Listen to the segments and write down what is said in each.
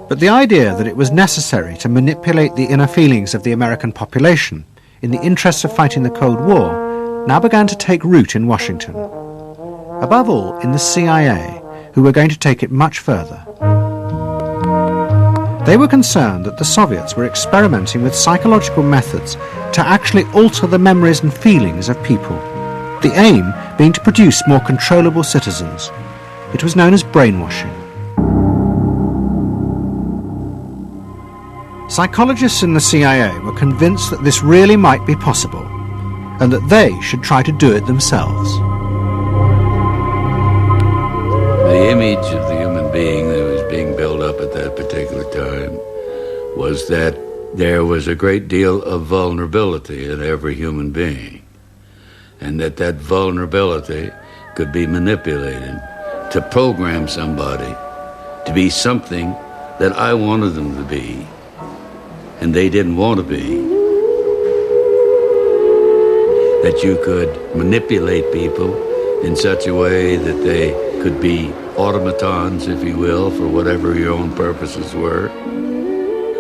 But the idea that it was necessary to manipulate the inner feelings of the American population in the interests of fighting the Cold War now began to take root in Washington. Above all, in the CIA, who were going to take it much further. They were concerned that the Soviets were experimenting with psychological methods to actually alter the memories and feelings of people, the aim being to produce more controllable citizens. It was known as brainwashing. Psychologists in the CIA were convinced that this really might be possible, and that they should try to do it themselves. The image of the human being that was being built up at that particular time was that there was a great deal of vulnerability in every human being, and that vulnerability could be manipulated to program somebody to be something that I wanted them to be, and they didn't want to be. That you could manipulate people in such a way that they could be automatons, if you will, for whatever your own purposes were.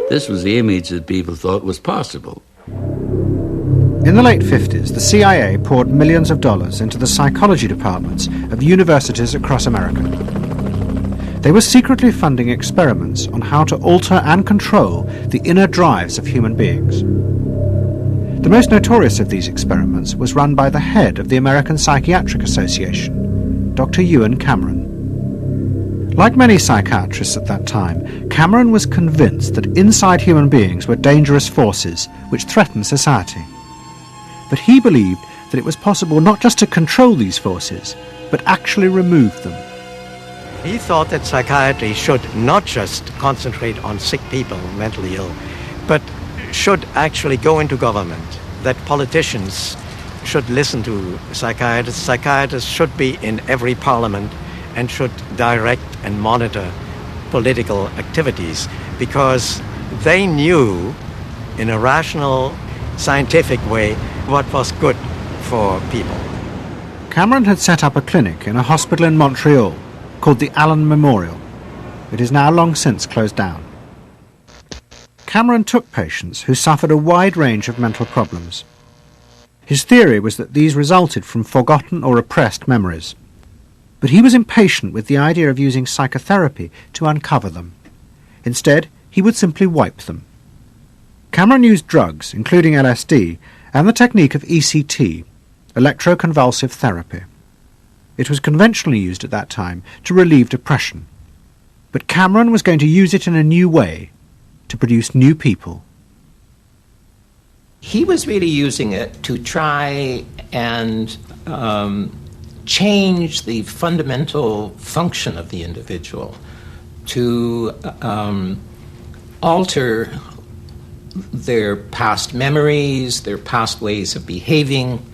This was the image that people thought was possible. In the late 50s, the CIA poured millions of dollars into the psychology departments of universities across America. They were secretly funding experiments on how to alter and control the inner drives of human beings. The most notorious of these experiments was run by the head of the American Psychiatric Association, Dr. Ewan Cameron. Like many psychiatrists at that time, Cameron was convinced that inside human beings were dangerous forces which threatened society. But he believed that it was possible not just to control these forces, but actually remove them. He thought that psychiatry should not just concentrate on sick people, mentally ill, but should actually go into government, that politicians should listen to psychiatrists. Psychiatrists should be in every parliament and should direct and monitor political activities, because they knew in a rational, scientific way what was good for people. Cameron had set up a clinic in a hospital in Montreal called the Allen Memorial. It is now long since closed down. Cameron took patients who suffered a wide range of mental problems. His theory was that these resulted from forgotten or repressed memories. But he was impatient with the idea of using psychotherapy to uncover them. Instead, he would simply wipe them. Cameron used drugs, including LSD, and the technique of ECT, electroconvulsive therapy. It was conventionally used at that time to relieve depression. But Cameron was going to use it in a new way, to produce new people. He was really using it to try and change the fundamental function of the individual, to alter their past memories, their past ways of behaving.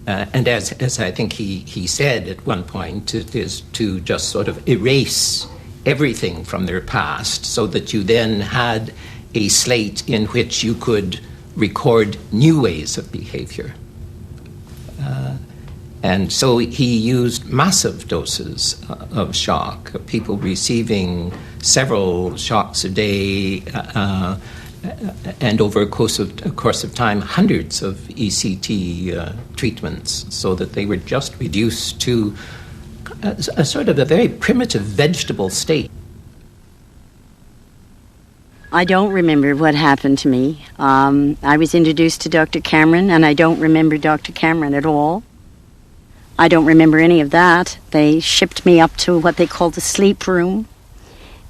And as I think he said at one point, it is to just sort of erase everything from their past so that you then had a slate in which you could record new ways of behavior. And so he used massive doses of shock, people receiving several shocks a day, and over a course of time, hundreds of ECT treatments, so that they were just reduced to a sort of a very primitive vegetable state. I don't remember what happened to me. I was introduced to Dr. Cameron, and I don't remember Dr. Cameron at all. I don't remember any of that. They shipped me up to what they called the sleep room,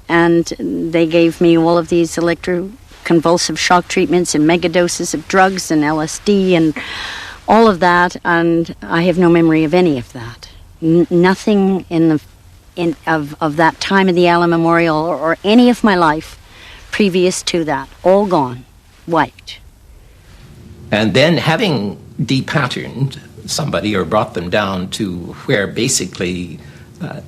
and they gave me all of these electroconvulsive shock treatments and megadoses of drugs and LSD and all of that, and I have no memory of any of that. Nothing of that time of the Allen Memorial or any of my life previous to that. All gone. Wiped. And then having depatterned somebody or brought them down to where basically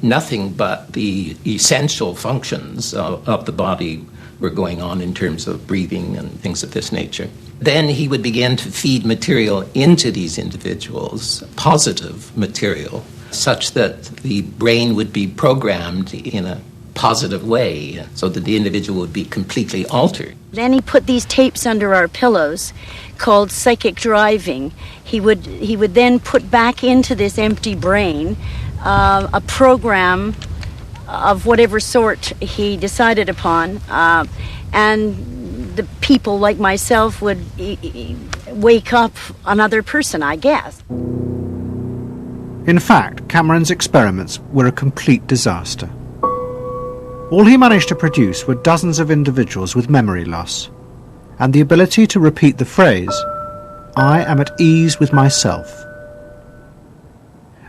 nothing but the essential functions of the body were going on in terms of breathing and things of this nature. Then he would begin to feed material into these individuals, positive material, such that the brain would be programmed in a positive way so that the individual would be completely altered. Then he put these tapes under our pillows called psychic driving. He would then put back into this empty brain a program of whatever sort he decided upon, and the people like myself would wake up another person, I guess. In fact, Cameron's experiments were a complete disaster. All he managed to produce were dozens of individuals with memory loss, and the ability to repeat the phrase, "I am at ease with myself."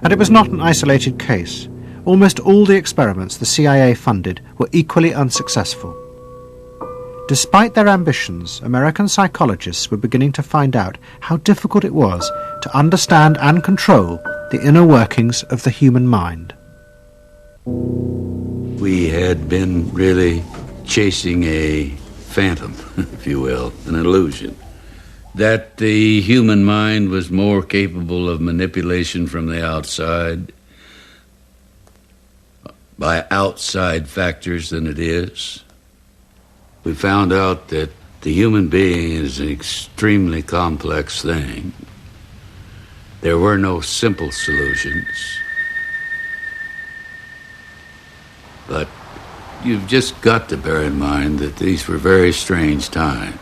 And it was not an isolated case. Almost all the experiments the CIA funded were equally unsuccessful. Despite their ambitions, American psychologists were beginning to find out how difficult it was to understand and control the inner workings of the human mind. We had been really chasing a phantom, if you will, an illusion, that the human mind was more capable of manipulation from the outside by outside factors than it is. We found out that the human being is an extremely complex thing. There were no simple solutions. But you've just got to bear in mind that these were very strange times.